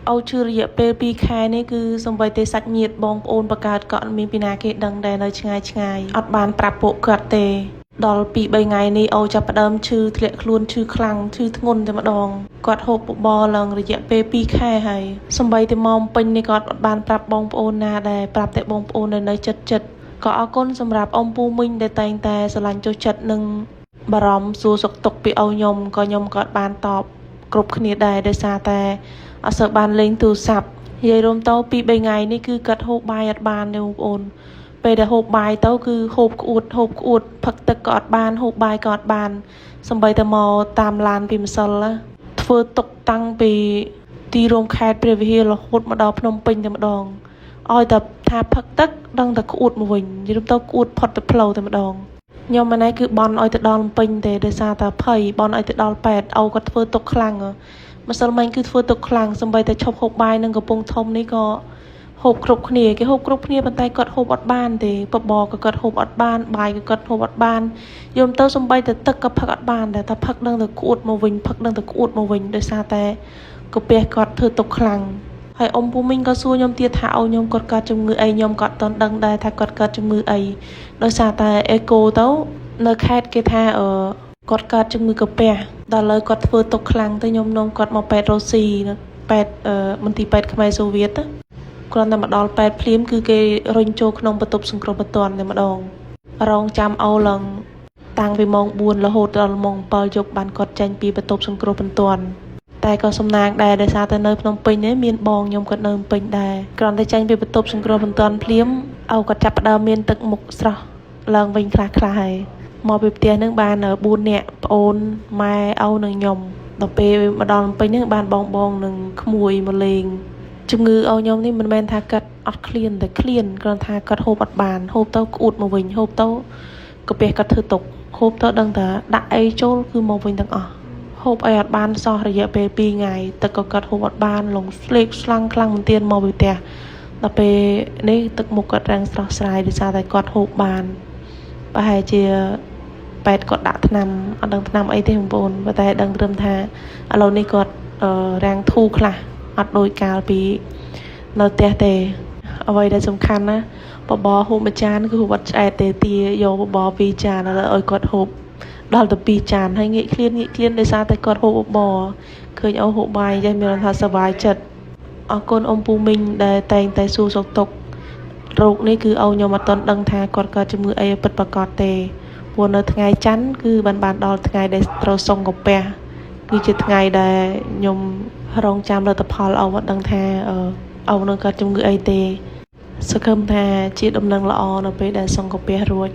អូឈឺរយៈពេល2ខែនេះគឺសំបីតែសាច់ញាតិបងប្អូនបកើតក៏អត់មានពីណាគេដឹងដែរនៅឆ្ងាយអត់បានប្រាប់ពួកគាត់ទេដល់2-3ថ្ងៃនេះអូចាប់ផ្ដើមឈឺធ្លាក់ខ្លួនឈឺខ្លាំងឈឺធ្ងន់តែម្ដងគាត់ហូបបបរឡើងរយៈពេល2ខែហើយសំបីតែមកពេញនេះគាត់អត់បានប្រាប់បងប្អូនណាដែរប្រាប់តែបងប្អូននៅចិត្តក៏អរគុណសម្រាប់អ៊ំពូមីងដែលតែងតែស្រឡាញ់ចុះចិត្តនិងបារម្ភសួរសុខទុក្ខពីអូខ្ញុំក៏ខ្ញុំក៏បានតបគ្រប់គ្នាដែរដោយសារតែអត់សូវបានលេងទូរស័ព្ទនិយាយរួមទៅ2-3ថ្ងៃនេះគឺគាត់ហូបបាយអត់បានទេបងប្អូនពេលដែលហូបបាយទៅគឺហូបក្អួតផឹកទឹកក៏អត់បានហូបបាយក៏អត់បានសំបីតែមកតាមឡានពីម្សិលធ្វើទុកតាំងពីទីរួមខេត្តព្រះវិហាររហូតមកដល់ភ្នំពេញតែម្ដងឲ្យតែថាផឹកទឹកដឹងតែក្អួតមកវិញនិយាយទៅក្អួតផុតទៅផ្លូវតែម្ដងខ្ញុំម្នាក់គឺបន់ឲ្យទៅដល់ពេញទេដោយសារតែភ័យបន់ឲ្យទៅដល់ពេទ្យអូគាត់ធ្វើទុកខ្លាំងម្សិលមិញគឺធ្វើទុកខ្លាំងសំបីតែឈប់ហូបបាយនឹងកំពុងធំនេះក៏ហូបគ្រប់គ្នាគេហូបគ្រប់គ្នាប៉ុន្តែគាត់ហូបអត់បានទេបបរក៏គាត់ហូបអត់បានបាយក៏គាត់ហូបអត់បានយំទៅសំបីតែទឹកក៏ផឹកអត់បានដែរតែផឹកដឹងតែក្អួតមកវិញដោយសារតែកាពះគាត់ធ្វើទុកខ្លាំងហើយអ៊ំពូមីងក៏សួរខ្ញុំទៀតថាអូខ្ញុំគាត់កើតជំងឺអីខ្ញុំក៏អត់ទាន់ដឹងដែរថាគាត់កើតជំងឺអីដោយសារតែអេកូទៅនៅខេត្តគេថាគាត់កើតជំងឺកាពះដល់ឥឡូវគាត់ធ្វើទុកខ្លាំងទៅខ្ញុំនាំគាត់មកពេទ្យរ៉ូស៊ីពេទ្យមន្ទីរពេទ្យខ្មែរសូវៀតគ្រាន់តែមកដល់ពេទ្យភ្លាមគឺគេរុញចូលក្នុងបន្ទប់សង្គ្រោះបន្ទាន់តែម្ដងរងចាំអូឡើងតាំងពីម៉ោង4រហូតដល់ម៉ោង7យប់បានគាត់ចេញពីបន្ទប់សង្គ្រោះបន្ទាន់តែក៏សំណាងដែរដោយសារតែនៅភ្នំពេញនេះមានបងខ្ញុំគាត់នៅភ្នំពេញដែរគ្រាន់តែចេញពីបន្ទប់សង្គ្រោះបន្ទាន់ភ្លាមអូគាត់ចាប់ផ្ដើមមានទឹកមុខស្រស់ឡើងវិញខ្លះហើយមកពីផ្ទះនឹងបាន4នាក់ប្អូនម៉ែអូនិងខ្ញុំដល់ពេលមកដល់ភ្នំពេញនឹងបានបងនិងក្មួយមកលេងជំងឺអូខ្ញុំនេះមិនមែនថាគាត់អត់ឃ្លានតែឃ្លានគ្រាន់ថាគាត់ហូបអត់បានហូបទៅក្អួតមកវិញហូបទៅកាពះគាត់ធ្វើទុកហូបទៅដឹងតែដាក់អីចូលគឺមកវិញទាំងអស់ហូបអីអត់បានសោះរយៈពេល2ថ្ងៃទឹកក៏គាត់ហូបអត់បានលងស្លេកស្លាំងខ្លាំងមែនទៀតមកពីផ្ទះដល់ពេលនេះទឹកមុខគាត់រាំងស្រស់ស្រាយដោយសារតែគាត់ហូបបានប្រហែលជាពេទ្យគាត់ដាក់ថ្នាំអត់ដឹងថ្នាំអីទេបងប្អូនប៉ុន្តែដឹងត្រឹមថាឥឡូវនេះគាត់រាំងធូរខ្លះអត់ដូចកាលពីនៅផ្ទះទេអ្វីដែលសំខាន់ណាបបរហូបមួយចានគឺហូបអត់ឆ្អែតទេទាយកបបរ2ចានឥឡូវឲ្យគាត់ហូបដល់ទៅ2ចានហើយងាកឃ្លានដោយសារតែគាត់ហូបបបរឃើញអូហូបបាយចេះមានថាសុបាយចិត្តអរគុណអ៊ំពូមីងដែលតែងតែសួរសុខទុក្ខរោគនេះគឺអូខ្ញុំអត់ទាន់ដឹងថាគាត់កើតជំងឺអីពិតប្រាកដទេព្រោះនៅថ្ងៃច័ន្ទគឺបានដល់ថ្ងៃដែលត្រូវសុងកាពះគឺជាថ្ងៃដែលខ្ញុំរងចាំលទ្ធផលអូអត់ដឹងថាអូនឹងកើតជំងឺអីទេសង្ឃឹមថាជាដំណឹងល្អនៅពេលដែលសុងកាពះរួច